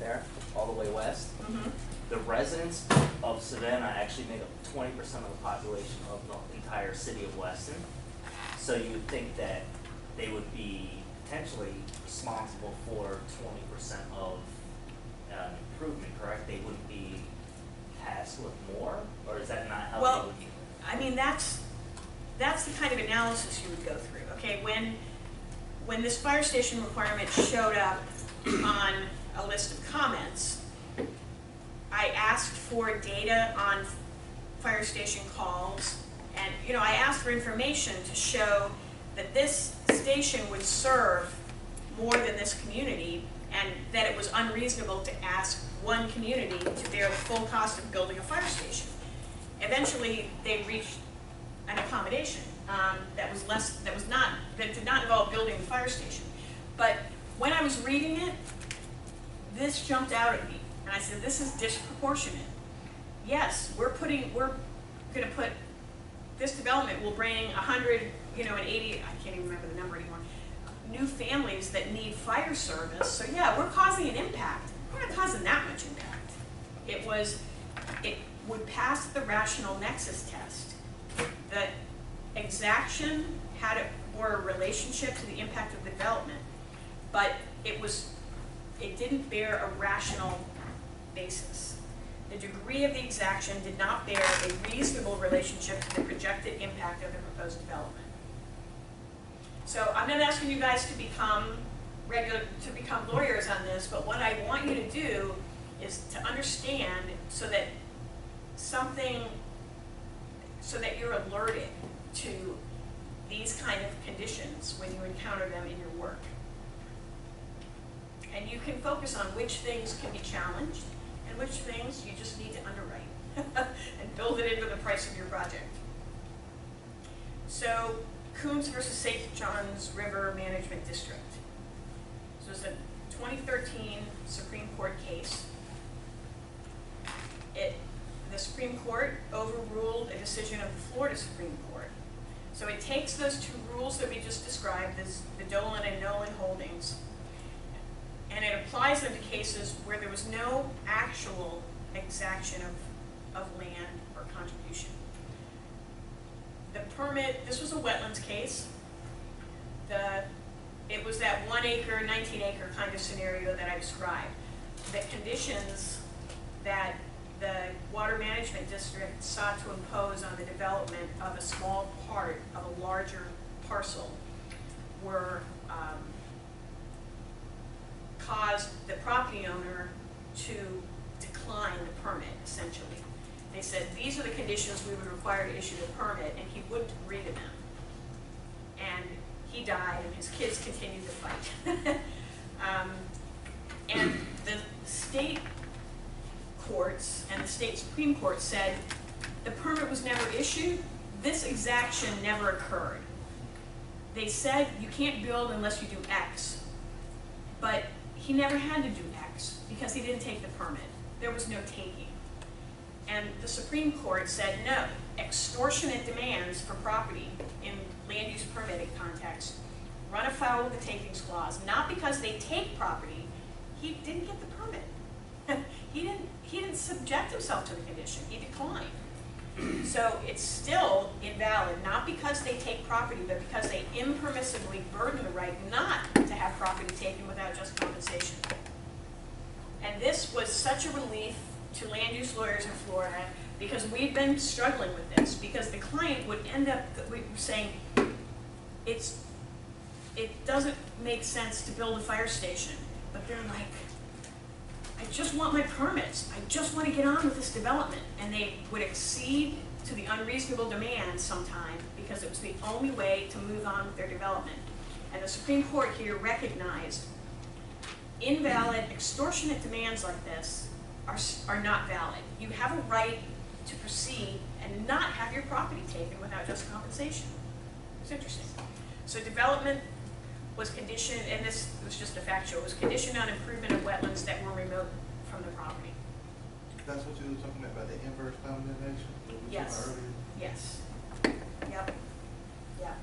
there, all the way west. Mm-hmm. The residents of Savannah actually make up 20% of the population of the entire city of Weston. So you would think that they would be potentially responsible for 20% of improvement, correct? They wouldn't be tasked with more, or is that not how Well, they would? I mean, that's the kind of analysis you would go through. Okay, when this fire station requirement showed up on a list of comments, I asked for data on fire station calls, and I asked for information to show that this station would serve more than this community, and that it was unreasonable to ask one community to bear the full cost of building a fire station. Eventually, they reached an accommodation that did not involve building the fire station. But when I was reading it, this jumped out at me, and I said, "This is disproportionate." Yes, we're going to put this development will bring 100, and 80. I can't even remember the number anymore. New families that need fire service. So yeah, we're causing an impact. We're not causing that much impact. It would pass the rational nexus test. The exaction had a relationship to the impact of the development, but it didn't bear a rational basis. The degree of the exaction did not bear a reasonable relationship to the projected impact of the proposed development. So I'm not asking you guys to become lawyers on this, but what I want you to do is to understand so that you're alerted to these kind of conditions when you encounter them in your work. And you can focus on which things can be challenged and which things you just need to underwrite and build it into the price of your project. So, Coons versus St. John's River Management District. So it's a 2013 Supreme Court case. The Supreme Court overruled a decision of the Florida Supreme Court. So it takes those two rules that we just described, the Dolan and Nolan holdings, and it applies them to cases where there was no actual exaction of land or contribution. The permit, this was a wetlands case. It was that 1 acre, 19 acre kind of scenario that I described. The conditions that the Water Management District sought to impose on the development of a small part of a larger parcel were caused the property owner to decline the permit, essentially. They said, these are the conditions we would require to issue the permit, and he wouldn't agree to them. And he died, and his kids continued to fight. And the state courts and the state Supreme Court said, the permit was never issued, this exaction never occurred. They said, you can't build unless you do X, but he never had to do X because he didn't take the permit. There was no taking. And the Supreme Court said, no, extortionate demands for property in land use permitting context run afoul of the takings clause, not because they take property, he didn't get the permit. He didn't subject himself to the condition, he declined. So it's still invalid, not because they take property, but because they impermissibly burden the right not to have property taken without just compensation. And this was such a relief to land use lawyers in Florida because we've been struggling with this, because the client would end up saying, it doesn't make sense to build a fire station, but they're like, I just want my permits. I just want to get on with this development. And they would accede to the unreasonable demand sometime because it was the only way to move on with their development. And the Supreme Court here recognized invalid, extortionate demands like this are not valid. You have a right to proceed and not have your property taken without just compensation. It's interesting. So development was conditioned, and this was just a factual, was conditioned on improvement of wetlands that were remote from the property. That's what you were talking about the inverse condemnation? Yes. Yes. Yep. Yep.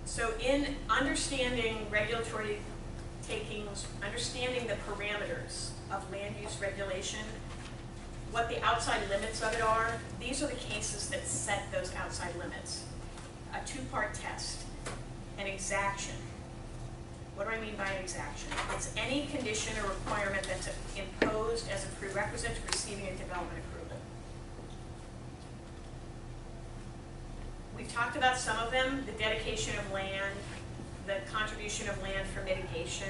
So in understanding regulatory takings, understanding the parameters of land use regulation, what the outside limits of it are, these are the cases that set those outside limits. A two-part test, an exaction. What do I mean by an exaction? It's any condition or requirement that's imposed as a prerequisite to receiving a development approval. We've talked about some of them, the dedication of land, the contribution of land for mitigation,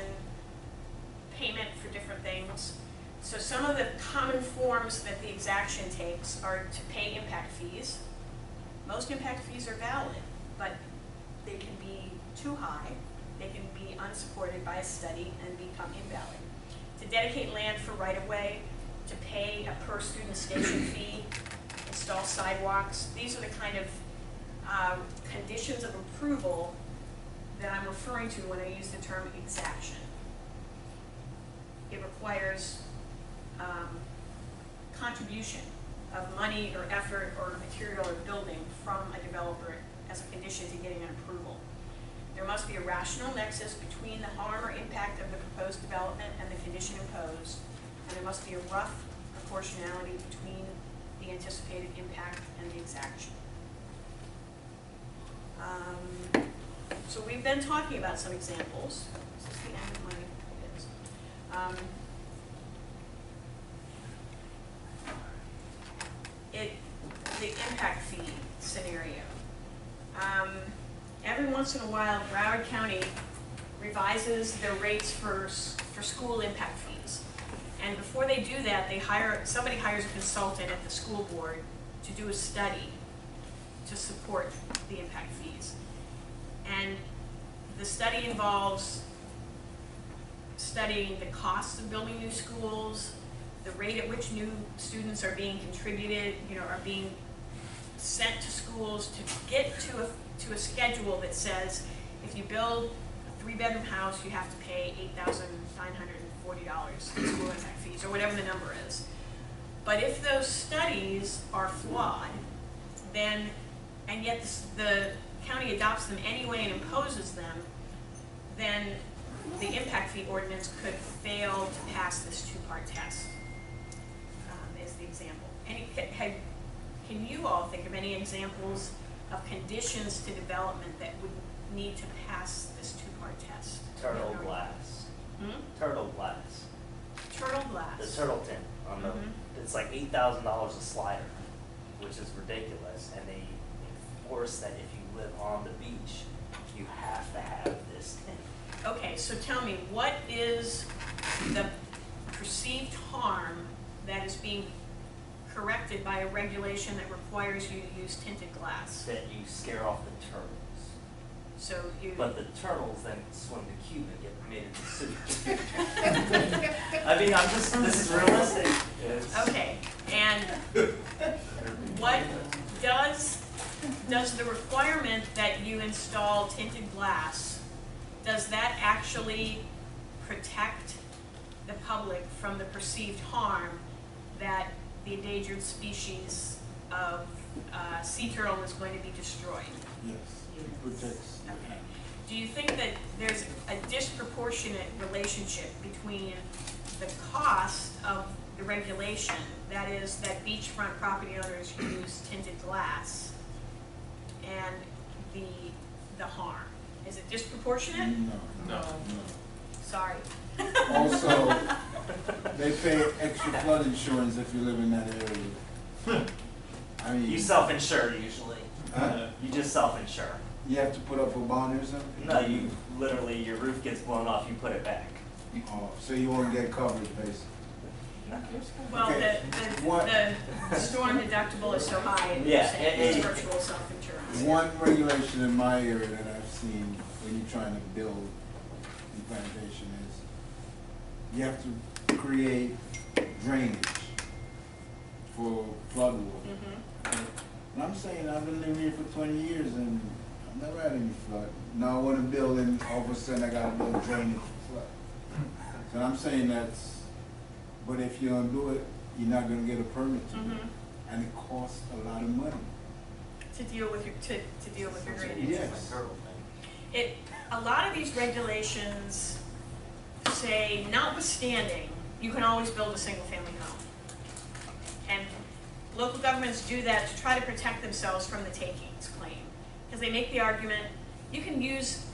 payment for different things. So some of the common forms that the exaction takes are to pay impact fees. Most impact fees are valid, but they can be too high. They can be unsupported by a study and become invalid. To dedicate land for right-of-way, to pay a per student station fee, install sidewalks. These are the kind of conditions of approval that I'm referring to when I use the term exaction. It requires contribution of money or effort or material or building from a developer as a condition to getting an approval. There must be a rational nexus between the harm or impact of the proposed development and the condition imposed, and there must be a rough proportionality between the anticipated impact and the exaction. So we've been talking about some examples. This is the end of my the impact fee scenario. Every once in a while, Broward County revises their rates for school impact fees. And before they do that, somebody hires a consultant at the school board to do a study to support the impact fees. And the study involves studying the cost of building new schools, the rate at which new students are being contributed, are being sent to schools, to get to a schedule that says if you build a 3-bedroom house, you have to pay $8,940 in school impact fees, or whatever the number is. But if those studies are flawed, then, and yet the county adopts them anyway and imposes them, then the impact fee ordinance could fail to pass this two-part test, is the example. Can you all think of any examples of conditions to development that would need to pass this two-part test? Turtle glass. Turtle glass. Turtle glass. The turtle tint on the, it's like $8,000 a slider, which is ridiculous, and they enforce that if you live on the beach, you have to have this tint. Okay, so tell me, what is the perceived harm that is being corrected by a regulation that requires you to use tinted glass? That you scare off the turtles. So you. But the turtles then swim to Cuba and get made into soup. I mean, this is realistic. Okay, and what does the requirement that you install tinted glass, does that actually protect the public from the perceived harm that the endangered species of sea turtle is going to be destroyed? Yes, it protects. Okay. Do you think that there's a disproportionate relationship between the cost of the regulation, that is, that beachfront property owners use tinted glass, and the harm? Is it disproportionate? No. Sorry. Also, they pay extra flood insurance if you live in that area. I mean, You self-insure usually. You just self-insure. you have to put up a bond or something? No, you literally, your roof gets blown off, you put it back. Oh, so you won't get coverage, basically. Well, Okay. the storm deductible is so high, and Yeah, it's virtual self-insurance. One regulation in my area that I've seen when you're trying to build a plantation is you have to create drainage for flood water. And I'm saying I've been living here for 20 years and I've never had any flood. Now I want to build and all of a sudden I got to build drainage for flood. So I'm saying but if you don't do it, you're not going to get a permit to do it. And it costs a lot of money. To deal with your drainage. Yes. A lot of these regulations say, notwithstanding, you can always build a single-family home. And local governments do that to try to protect themselves from the takings claim. Because they make the argument, you can use,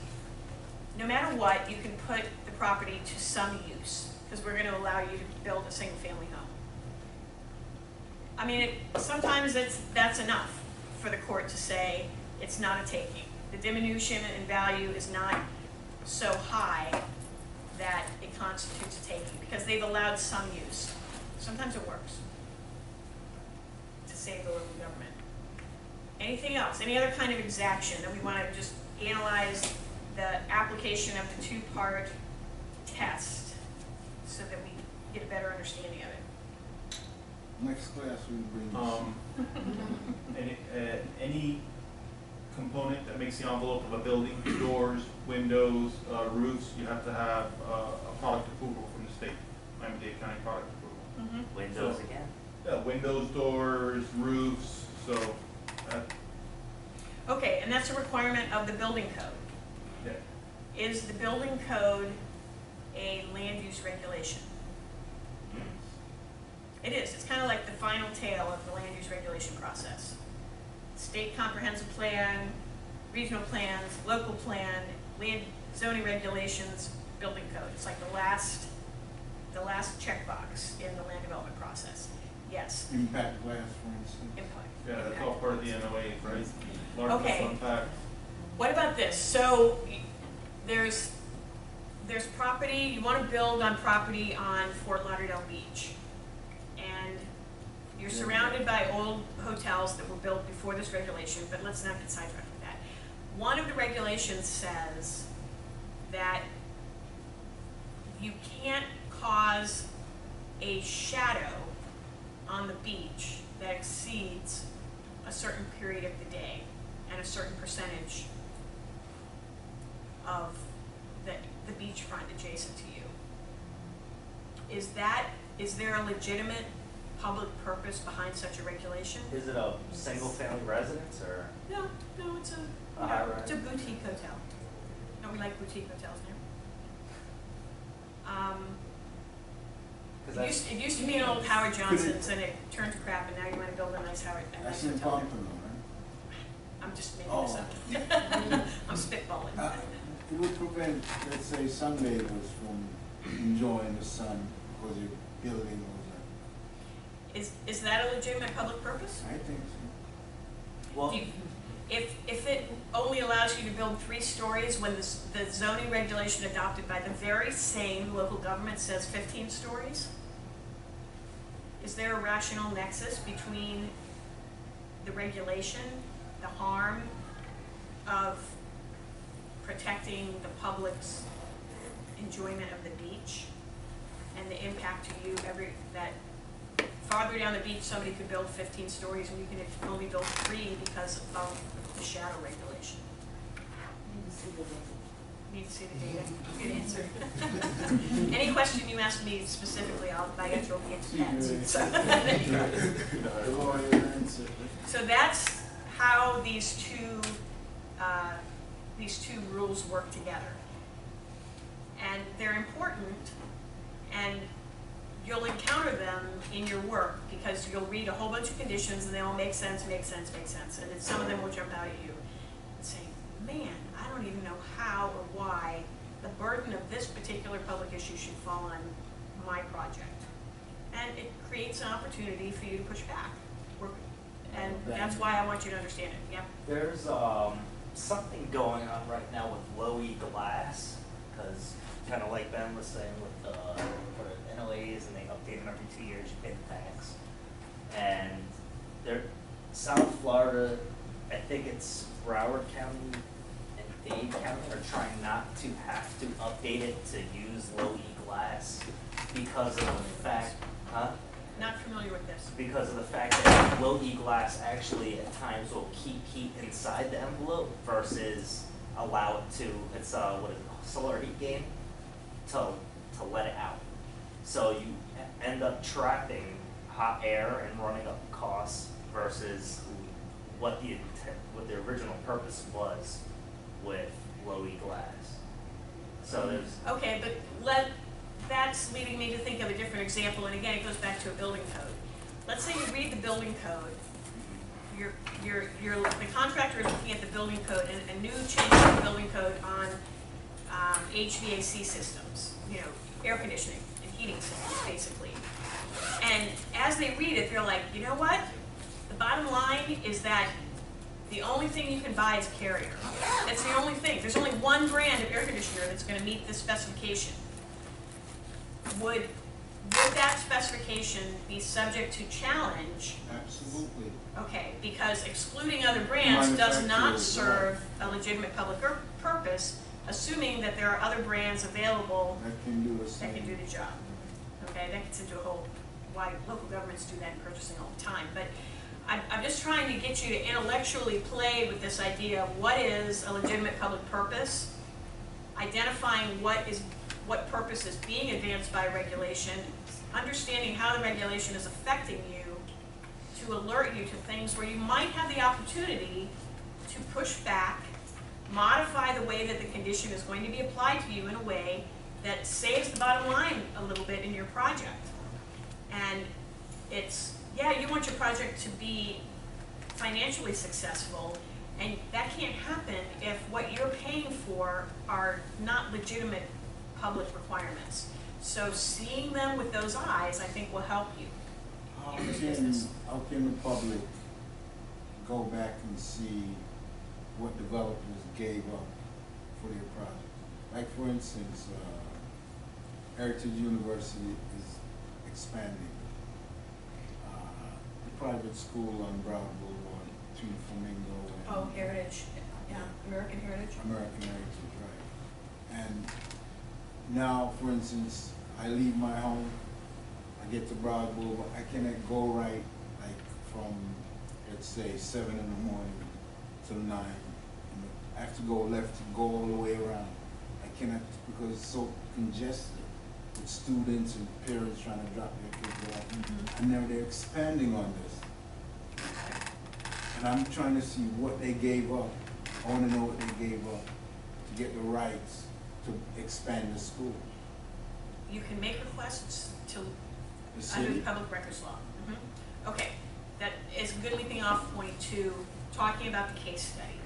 no matter what, you can put the property to some use, because we're going to allow you to build a single-family home. I mean, sometimes that's enough for the court to say it's not a taking. The diminution in value is not so high that it constitutes a taking, because they've allowed some use. Sometimes it works to save the local government. Anything else? Any other kind of exaction that we want to just analyze the application of the two-part test so that we get a better understanding of it? Next class we bring Any component that makes the envelope of a building, doors, windows, roofs, you have to have a product approval from the state, Miami-Dade County product approval. Windows So- again. Yeah, windows, doors, roofs, so, Okay, and that's a requirement of the building code. yeah. Is the building code a land use regulation? It is. It's kind of like the final tail of the land use regulation process. State comprehensive plan, regional plans, local plan, land zoning regulations, building code. It's like the last checkbox in the land development process. Yes. impact class, for instance. Input. Yeah, that's all part of the NOA, right? Largest Okay. impact. What about this? So there's property, you want to build on property on Fort Lauderdale Beach. And you're surrounded by old hotels that were built before this regulation, but let's not get sidetracked with that. One of the regulations says that you can't cause a shadow on the beach that exceeds a certain period of the day and a certain percentage of the beachfront adjacent to you. Is there a legitimate public purpose behind such a regulation? Is it a single-family residence or? No, it's High-rise. a boutique hotel. Don't we like boutique hotels now? 'Cause It used to be an old Howard Johnson's and it turned to crap, and now you want to build a nice That's in hotel. Pompano, I'm just making Oh. this up. I'm spitballing. right? It would prevent, let's say, sunbathers from enjoying the sun because your building was, Is that a legitimate public purpose? I think so. Well, Do you- If it only allows you to build 3 stories when the zoning regulation adopted by the very same local government says 15 stories? Is there a rational nexus between the regulation, the harm of protecting the public's enjoyment of the beach, and the impact to you that farther down the beach somebody could build 15 stories and you can only build 3 because of the shadow regulation? Need to see the data. Good answer. Any question you ask me specifically, I answer will be intense. So, there you go. The lawyer answered. So that's how these two rules work together. And they're important, and you'll encounter them in your work because you'll read a whole bunch of conditions and they all make sense. And then some of them will jump out at you and say, man, I don't even know how or why the burden of this particular public issue should fall on my project. And it creates an opportunity for you to push back. And that's why I want you to understand it. Yep. there's something going on right now with low-E glass, because kind of like Ben was saying with for NOAs, and they update them every 2 years, you pay the tax. And South Florida, I think it's Broward County and Dade County are trying not to have to update it to use low-E glass because of the fact, Not familiar with this. because of the fact that low-E glass actually at times will keep heat inside the envelope versus allow it to, it's what is it, solar heat gain, to let it out. So you end up trapping hot air and running up costs versus what the original purpose was with low E glass. So there's, Okay, but that's leading me to think of a different example, and again, it goes back to a building code. Let's say you read the building code. The contractor is looking at the building code and a new change to the building code on HVAC systems, air conditioning and heating systems, basically. And as they read it, they're like, you know what? The bottom line is that the only thing you can buy is Carrier. That's the only thing. There's only one brand of air conditioner that's going to meet this specification. Would that specification be subject to challenge? Absolutely. Okay, because excluding other brands does not serve a legitimate public purpose, assuming that there are other brands available That can do the that same. can do the job. Okay, that gets into a whole, why local governments do that in purchasing all the time. But I'm just trying to get you to intellectually play with this idea of what is a legitimate public purpose, identifying what purpose is being advanced by regulation, understanding how the regulation is affecting you to alert you to things where you might have the opportunity to push back, modify the way that the condition is going to be applied to you in a way that saves the bottom line a little bit in your project. And it's, yeah, you want your project to be financially successful, and that can't happen if what you're paying for are not legitimate public requirements. So seeing them with those eyes, I think, will help you in this business. How can the public go back and see what developers gave up for their project? Like, for instance, Heritage University is expanding. The private school on Broad Boulevard between Flamingo and Oh, Heritage, yeah, American Heritage. American Heritage, right. And now, for instance, I leave my home, I get to Broad Boulevard, I cannot go right, like from, let's say, 7 in the morning till 9. I have to go left to go all the way around. I cannot, because it's so congested with students and parents trying to drop their kids off. And now they're expanding on this. And I'm trying to see what they gave up. I want to know what they gave up to get the rights to expand the school. You can make requests to, The under the city? public records law. Okay, that is a good leaping off point to talking about the case study.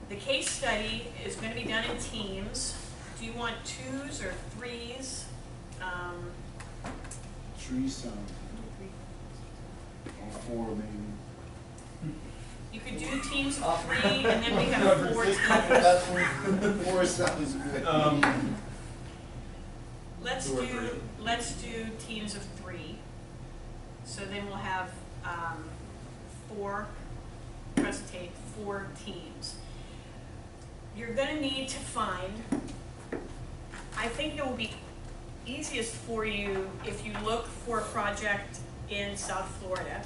The case study is going to be done in teams. Do you want 2s or 3s? 3 sounds good. Or 4 maybe. You could do teams of 3, and then we have 4 teams. 4 sounds good. Let's do teams of 3. So then we'll have 4 teams. You're going to need to find, I think it will be easiest for you if you look for a project in South Florida,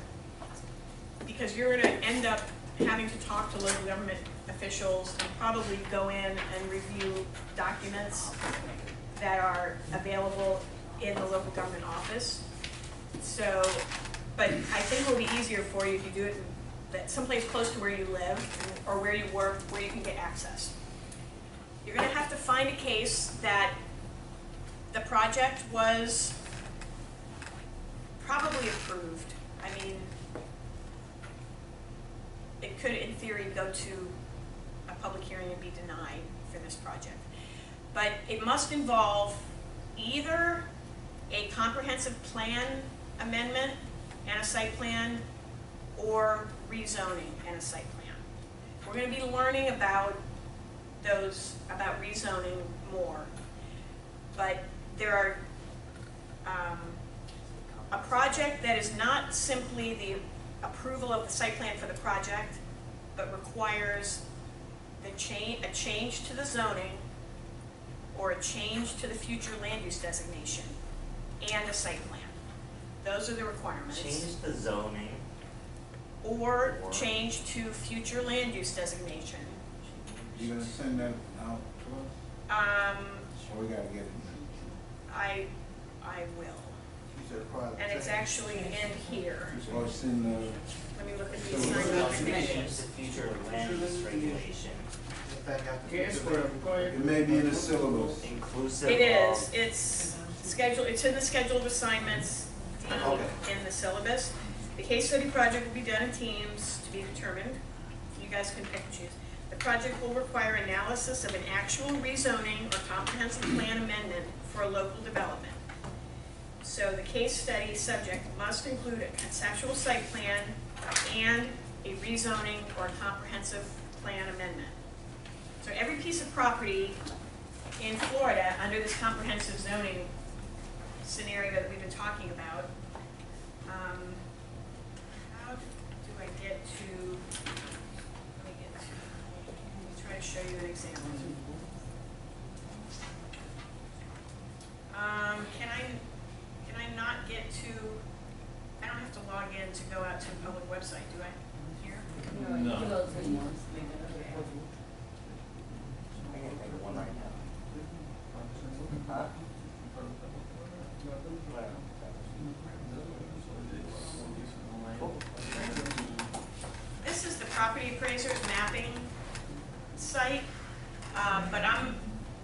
because you're going to end up having to talk to local government officials and probably go in and review documents that are available in the local government office. So, but I think it will be easier for you if you do it in someplace close to where you live or where you work, where you can get access. You're going to have to find a case that the project was probably approved. I mean, it could, in theory, go to a public hearing and be denied for this project. But it must involve either a comprehensive plan amendment and a site plan, or rezoning and a site plan. We're going to be learning about rezoning more. But there are a project that is not simply the approval of the site plan for the project, but requires a change to the zoning or a change to the future land use designation and a site plan. Those are the requirements. change the zoning. Or change to future land use designation. You gonna send that out to us? Or we gotta get it? I will. You said private. And it's actually in here. Or send the, Let me look at So these we're sign not off Change conditions. the future land use regulation. thing after? It may be in the syllabus. Inclusive It is, of, it's scheduled, it's in the scheduled assignments D Okay. in the syllabus. The case study project will be done in teams to be determined. You guys can pick and choose. The project will require analysis of an actual rezoning or comprehensive plan amendment for a local development. So the case study subject must include a conceptual site plan and a rezoning or comprehensive plan amendment. So every piece of property in Florida, under this comprehensive zoning scenario that we've been talking about, how do I get to, let me try to show you an example. Can I not get to, I don't have to log in to go out to the public website, do I? Here? No. I can think of one right now. Huh? This is the property appraiser's mapping site,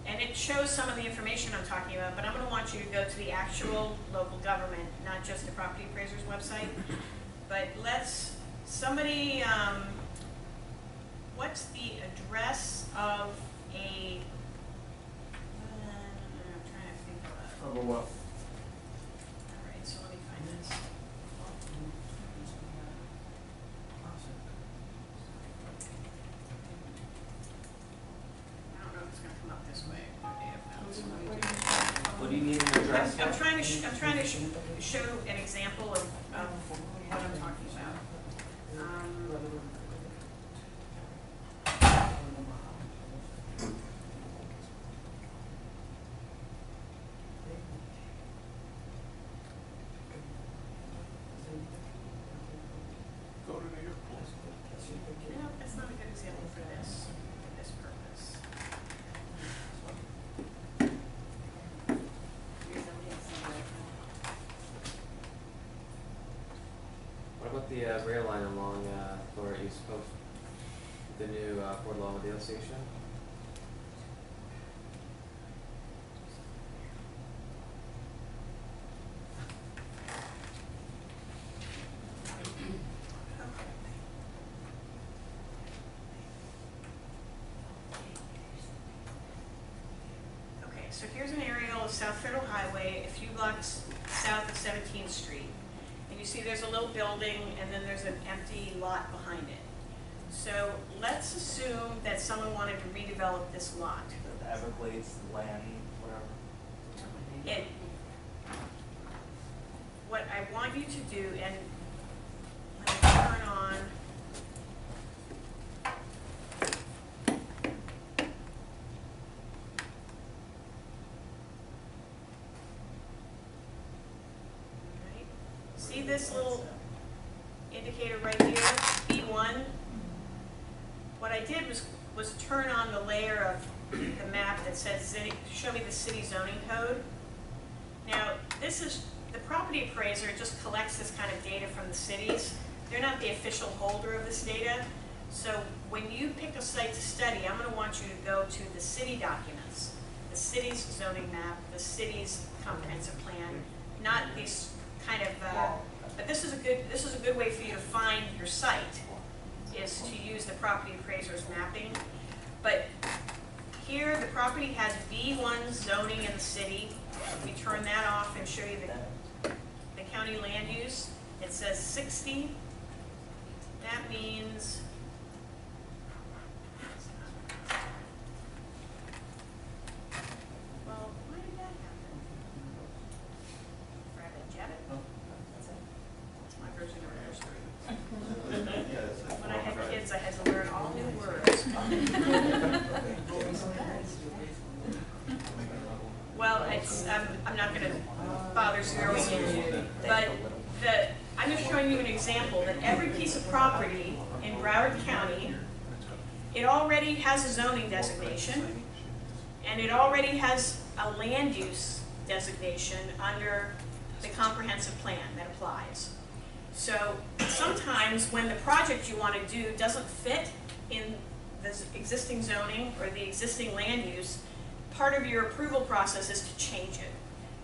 and it shows some of the information I'm talking about, but I'm gonna want you to go to the actual local government, not just the property appraiser's website. But somebody, what's the address of a, I'm trying to think of Of a what? all right, so let me find this. I don't know if it's gonna come up this way. What do you need an address I'm for? trying to show an example of what I'm talking about. Go to New York. No, that's not a good example for this purpose. What about the rail line along Florida East Coast? The new Fort Lauderdale station? Okay, so here's an aerial of South Federal Highway, a few blocks south of 17th Street. And you see there's a little building and then there's an empty lot behind it. So let's assume that someone wanted to redevelop this lot. The Everglades, the land, whatever. What I want you to do, and let me turn on, right? See this little indicator right here, B1? What I did was turn on the layer of the map that says, show me the city zoning code. Now, this is, the property appraiser just collects this kind of data from the cities. They're not the official holder of this data. So when you pick a site to study, I'm gonna want you to go to the city documents, the city's zoning map, the city's comprehensive plan, not these kind of, but this is a good way for you to find your site, is to use the property appraiser's mapping. But here, the property has B1 zoning in the city. We turn that off and show you the county land use. It says 60. That means, well, why did that happen? Rabbit Jabbit? That's my version of nursery. When I had kids, I had to learn all new words. Well, I'm not going to bother zeroing in, but I'm just showing you an example that every piece of property in Broward County, it already has a zoning designation, and it already has a land use designation under the comprehensive plan that applies. So sometimes when the project you want to do doesn't fit in existing zoning or the existing land use, part of your approval process is to change it.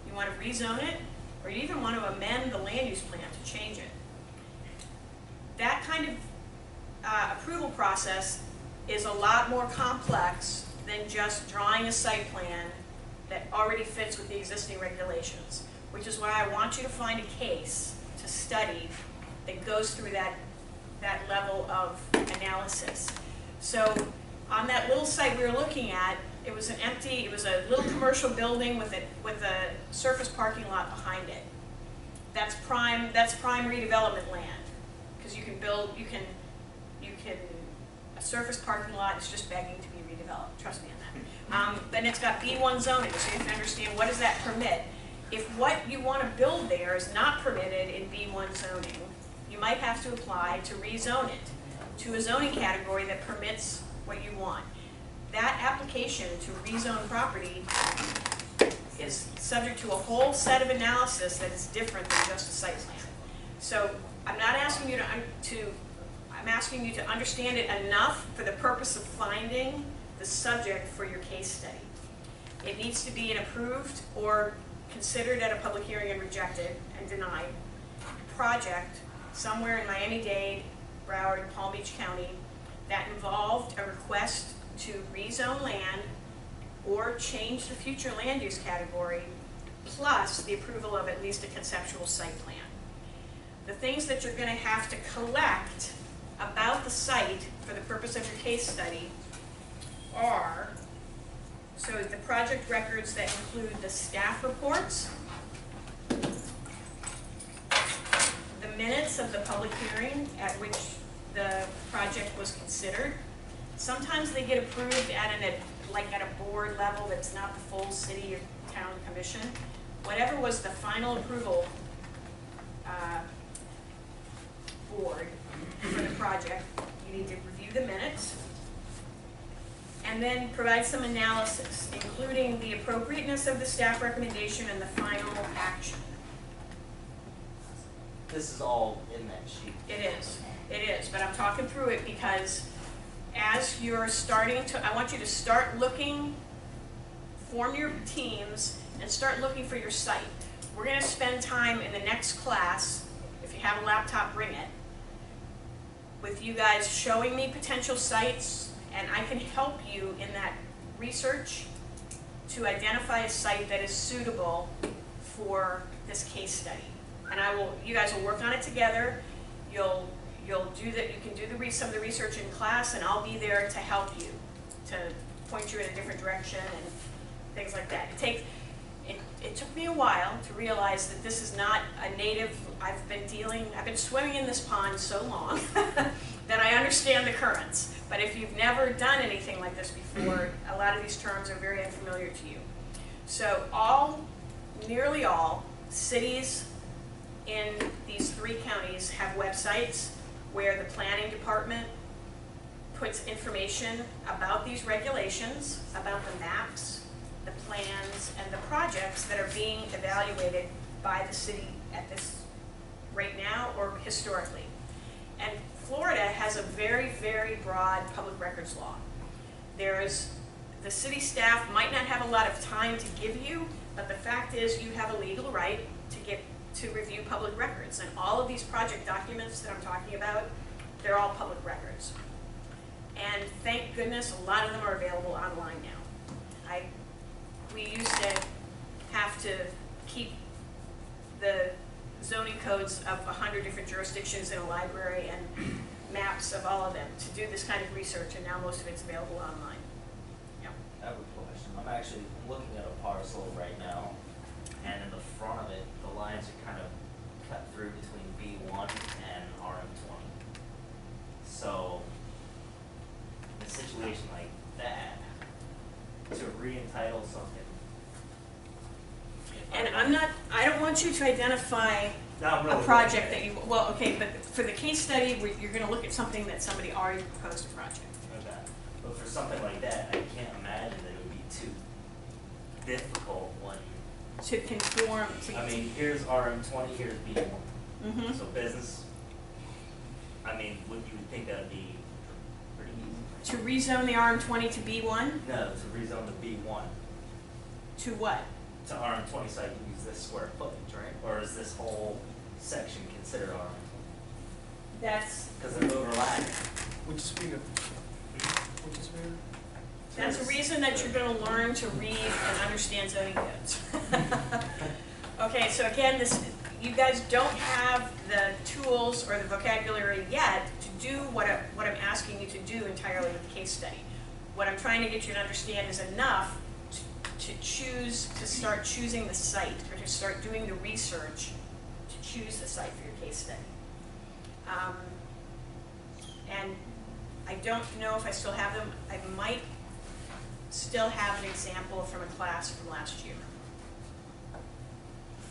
You want to rezone it, or you even want to amend the land use plan to change it. That kind of approval process is a lot more complex than just drawing a site plan that already fits with the existing regulations, which is why I want you to find a case to study that goes through that level of analysis. So on that little site we were looking at, it was a little commercial building with a surface parking lot behind it. That's prime redevelopment land, because you can a surface parking lot is just begging to be redeveloped, trust me on that. Then it's got B1 zoning, so you have to understand, what does that permit? If what you want to build there is not permitted in B1 zoning, you might have to apply to rezone it to a zoning category that permits what you want. That application to rezone property is subject to a whole set of analysis that is different than just a site plan. So I'm not asking you I'm asking you to understand it enough for the purpose of finding the subject for your case study. It needs to be an approved or considered at a public hearing and rejected and denied project somewhere in Miami-Dade, Broward, Palm Beach County that involved a request to rezone land or change the future land use category, plus the approval of at least a conceptual site plan. The things that you're going to have to collect about the site for the purpose of your case study are, so the project records that include the staff reports, the minutes of the public hearing at which the project was considered. Sometimes they get approved at a board level that's not the full city or town commission. Whatever was the final approval board for the project, you need to review the minutes and then provide some analysis, including the appropriateness of the staff recommendation and the final action. This is all in that sheet. It is, but I'm talking through it because as you're starting to, I want you to start looking, form your teams, and start looking for your site. We're going to spend time in the next class, if you have a laptop, bring it, with you guys showing me potential sites, and I can help you in that research to identify a site that is suitable for this case study. And you guys will work on it together. You'll do that. You can do some of the research in class, and I'll be there to help you, to point you in a different direction and things like that. It took me a while to realize that this is not a native. I've been swimming in this pond so long that I understand the currents. But if you've never done anything like this before, a lot of these terms are very unfamiliar to you. So nearly all cities in these 3 counties have websites where the planning department puts information about these regulations, about the maps, the plans, and the projects that are being evaluated by the city at this right now or historically. And Florida has a very, very broad public records law. The city staff might not have a lot of time to give you, but the fact is you have a legal right to review public records. And all of these project documents that I'm talking about, they're all public records. And thank goodness a lot of them are available online now. We used to have to keep the zoning codes of 100 different jurisdictions in a library and maps of all of them to do this kind of research, and now most of it's available online. Yep. I have a question. I'm actually looking at a parcel right now, and in the front of it, the lines are kind of cut through between B1 and RM20. So, in a situation like that, to re-entitle something. And I don't want you to identify a project that you, well, okay, but for the case study, you're going to look at something that somebody already proposed a project. Okay. But for something like that, I can't imagine that it would be too difficult when. To conform to. I mean, here's RM20, here's B1. Mm-hmm. So business, I mean, would you think that would be pretty easy? To rezone the RM20 to B1, No, to rezone the B1 to what? to RM20, so I can use this square footage, right? Or is this whole section considered RM20? That's, Because they're overlapping. Which speaker? Which speaker? that's a reason that you're gonna learn to read and understand zoning codes. Okay, so again, you guys don't have the tools or the vocabulary yet to do what I'm asking you to do entirely with the case study. What I'm trying to get you to understand is enough to start choosing the site, or to start doing the research to choose the site for your case study. And I don't know if I still have them. I might still have an example from a class from last year,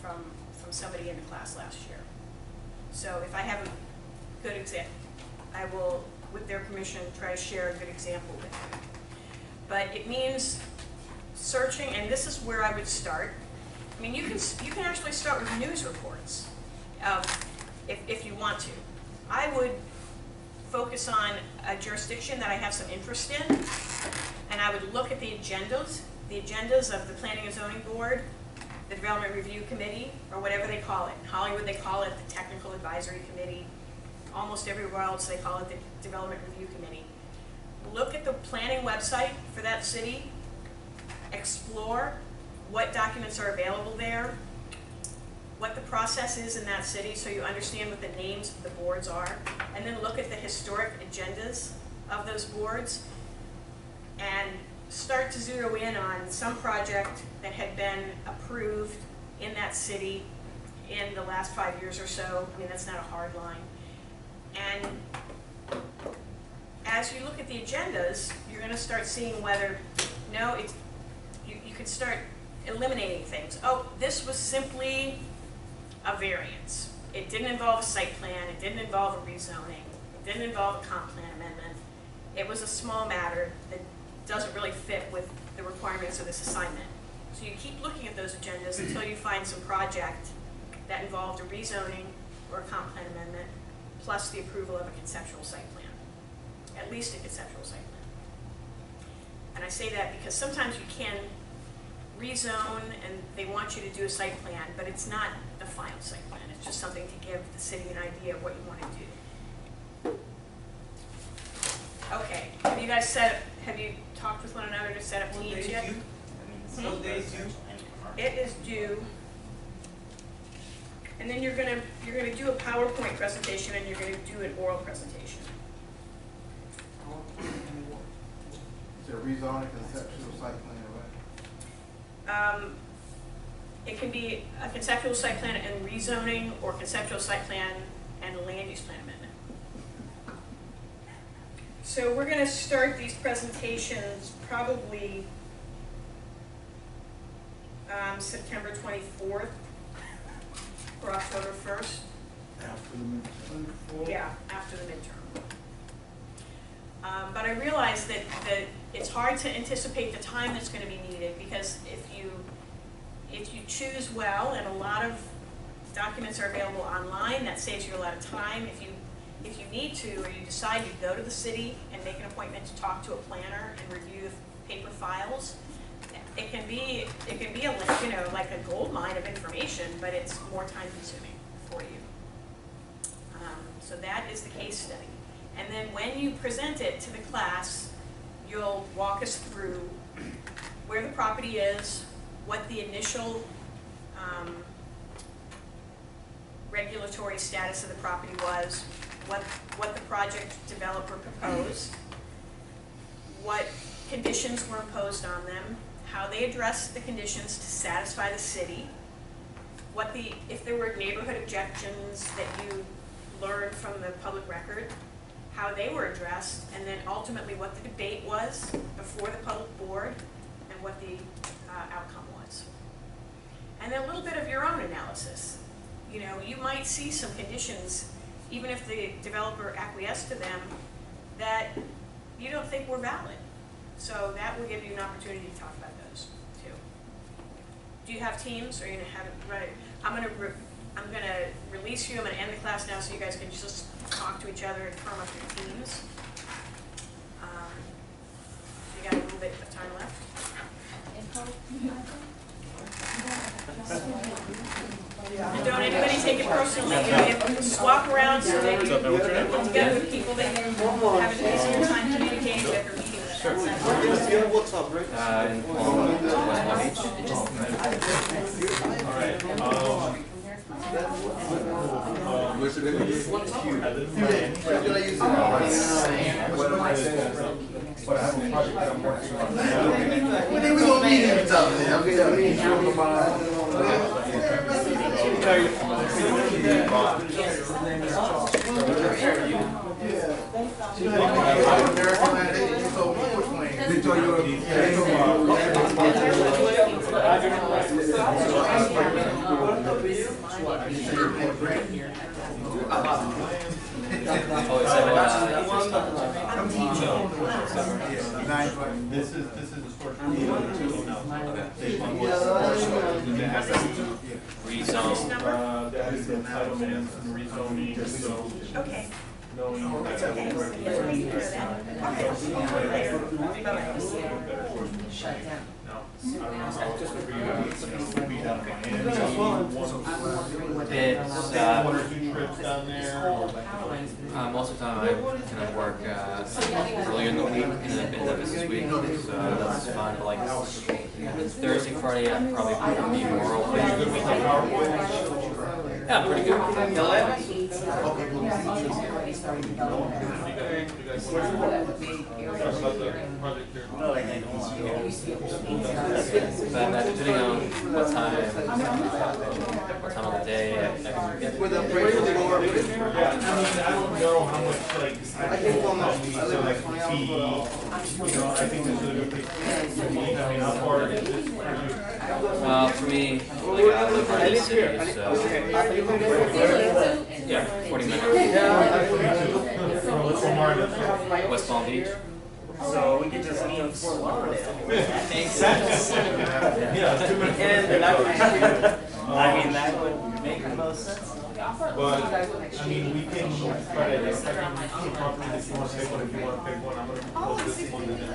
from somebody in the class last year. So if I have a good example, I will, with their permission, try to share a good example with you. But it means searching, and this is where I would start. I mean, you can actually start with news reports, if you want to. I would focus on a jurisdiction that I have some interest in, and I would look at the agendas of the Planning and Zoning Board, the Development Review Committee, or whatever they call it. In Hollywood, they call it the Technical Advisory Committee. Almost everywhere else, they call it the Development Review Committee. Look at the planning website for that city. Explore what documents are available there, what the process is in that city, so you understand what the names of the boards are, and then look at the historic agendas of those boards, and start to zero in on some project that had been approved in that city in the last 5 years or so. I mean, that's not a hard line. And as you look at the agendas, you're going to start seeing whether, no, you could start eliminating things. Oh, this was simply a variance. It didn't involve a site plan. It didn't involve a rezoning. It didn't involve a comp plan amendment. It was a small matter that doesn't really fit with the requirements of this assignment. So you keep looking at those agendas until you find some project that involved a rezoning or a comp plan amendment, plus the approval of a conceptual site plan. At least a conceptual site plan. And I say that because sometimes you can rezone and they want you to do a site plan, but it's not the final site plan. It's just something to give the city an idea of what you want to do. Okay, have you talked with one another to set up teams yet? I mean, it's Hmm? both residential and commercial. It is due. And then you're gonna do a PowerPoint presentation and you're gonna do an oral presentation. It's a rezoning conceptual site plan, right? It can be a conceptual site plan and rezoning, or conceptual site plan and a land use plan amendment. So we're gonna start these presentations probably September 24th or October 1st. After the midterm. Yeah, after the midterm. But I realize that it's hard to anticipate the time that's going to be needed, because if you choose well, and a lot of documents are available online, that saves you a lot of time. If you need to, or you decide you go to the city and make an appointment to talk to a planner and review the paper files, it can be like a gold mine of information, but it's more time consuming for you. So that is the case study. And then when you present it to the class, you'll walk us through where the property is, what the initial regulatory status of the property was, what the project developer proposed, what conditions were imposed on them, how they addressed the conditions to satisfy the city, if there were neighborhood objections that you learned from the public record, how they were addressed, and then ultimately what the debate was before the public board and what the outcome was. And then a little bit of your own analysis. You know, you might see some conditions, even if the developer acquiesced to them, that you don't think were valid. So that will give you an opportunity to talk about those too. Do you have teams, or are you gonna have it ready? I'm gonna release you. I'm gonna end the class now, so you guys can just talk to each other and firm up your teams. time left. And don't anybody take it personally, just walk around so that you get together with people that you have an easier time communicating with or meeting with. Sure. What's up, Rick? In Palm Beach. What's it gonna be? But I have a project that I'm working on. Well, then we gonna meet every time, man. Okay, I mean, This is the storage. Rezone. That is the entitlements and rezoning, so Okay. knowing that. That's okay. Yeah, we need to know that. Okay. No, I don't know how it's for you, we have It's, one or two trips down there, or most of the time I kind of work earlier in the week and then in the business week, so that's fine. But like Thursday, Friday, I'd probably be more open. Yeah, pretty good. But depending on what time of the day, I can get with a break for the door. I don't know how much, like, I think fee, you know, I think this is a good place to meet. I mean, how far is this for you? for me, like I live right in the city, so yeah, 40 minutes. West Palm Beach. So we could just meet in Fort Lauderdale. That makes sense. Yeah, 2 minutes. I mean, that would make the most sense. But, I mean, we can try to, I can property if you want to pick one, if you want to pick one, I'm going to propose this one. And then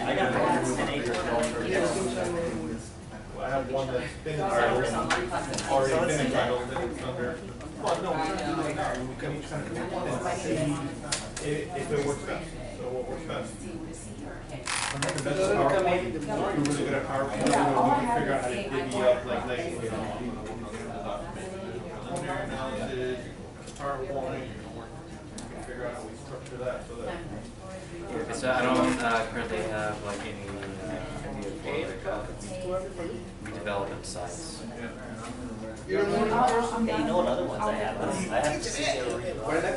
I got 10 acres of I have one that's been entitled, already been entitled, and it's under, well, no, we can each kind of pick one and see if it works best. So what works best? The best is PowerPoint. You're really good at PowerPoint. We can figure out how to divvy up, like, you know, preliminary analysis, PowerPoint, we can figure out how we structure that so that. So I don't currently have like any idea for like redevelopment sites. Yeah, you know what other ones I have? I have to see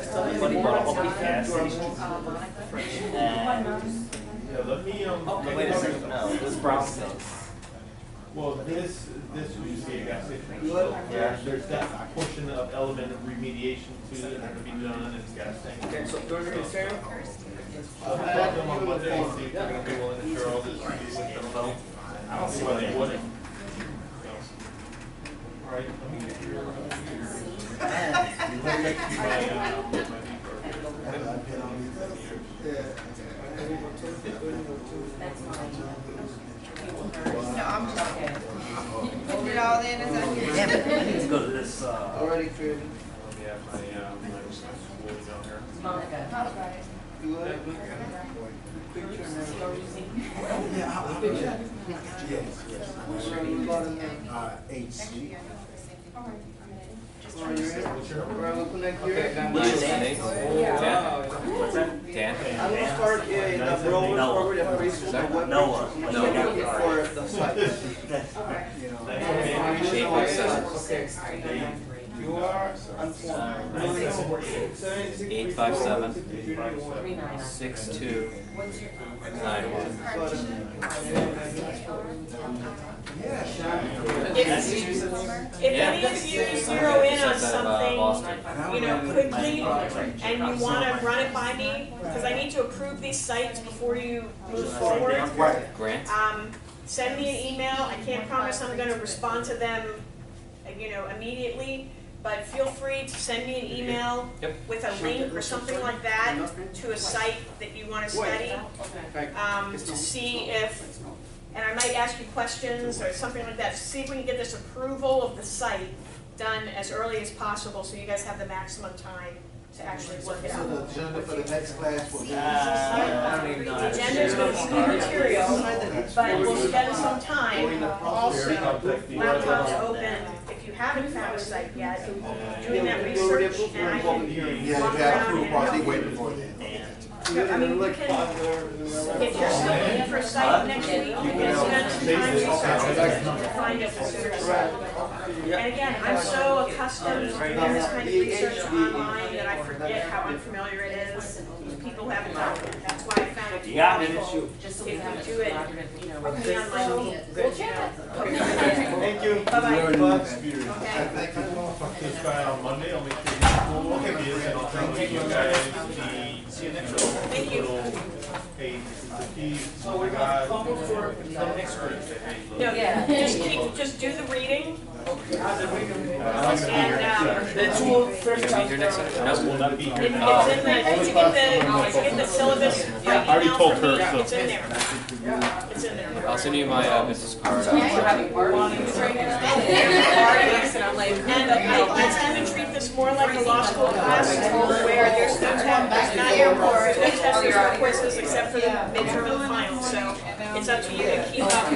somebody bought a Hopi gas station. And, Yeah, let me, wait a second, no, it was Brownstones. well, this would just be a gas station. So there's that portion of element of remediation too that has to be done and gas tank. Okay, so Thursday, Sarah? I'll talk to them on Monday and see if they're gonna be willing to share all this with them. I don't see why they wouldn't. All right, let me get your, No, I'm just putting it all in as I hear. Let's go to this, Already created. let me have my school down here. You would? Picture and everything. Yes. H. What's your number? We'll connect here. what's your name? Dan? What's that? Dan? I'm gonna start the browser forward the appraisal Sorry? the web Noah. page Noah. for the site. You know. You are unformed. 857 6291. If any of you zero in on something, you know, quickly, and you wanna run it by me, because I need to approve these sites before you move forward. Grant? Send me an email, I can't promise I'm gonna respond to them, you know, immediately, but feel free to send me an email Yep. with a link or something like that to a site that you want to study, to see if, and I might ask you questions or something like that, to see if we can get this approval of the site done as early as possible, so you guys have the maximum time to actually work it So out. the agenda for the next class will be. I don't even know. The agenda is going to be new material, but we'll spend some time also, laptops open, if you haven't found a site yet, doing that research, and I can Yeah, you walk have around approval and party help waiting you. for that. I mean, you can, if you're still looking for a site next week, you can spend some time researching to find a specific site. And again, I'm so accustomed to doing this kind of research online that I forget how unfamiliar it is. People haven't done it. That's why I found it You got me. helpful if you do it, put me on my lead. Thank you. Bye-bye. Thank you. Fuck this guy on Monday, I'll make sure you look at this and I'll try to give you guys the Thank you. hey, this is the keys, oh my god. No, just do the reading. And, It's all first Gonna be here next Saturday? No. Will not be here. It's in the, did you get the syllabus by I already email told from me? her, so. It's in there. It's in there. I'll send you my business card. And I tend to treat this more like a law school class where there's no test, there's no tests or quizzes except for the midterm and the final. So it's up to you to keep up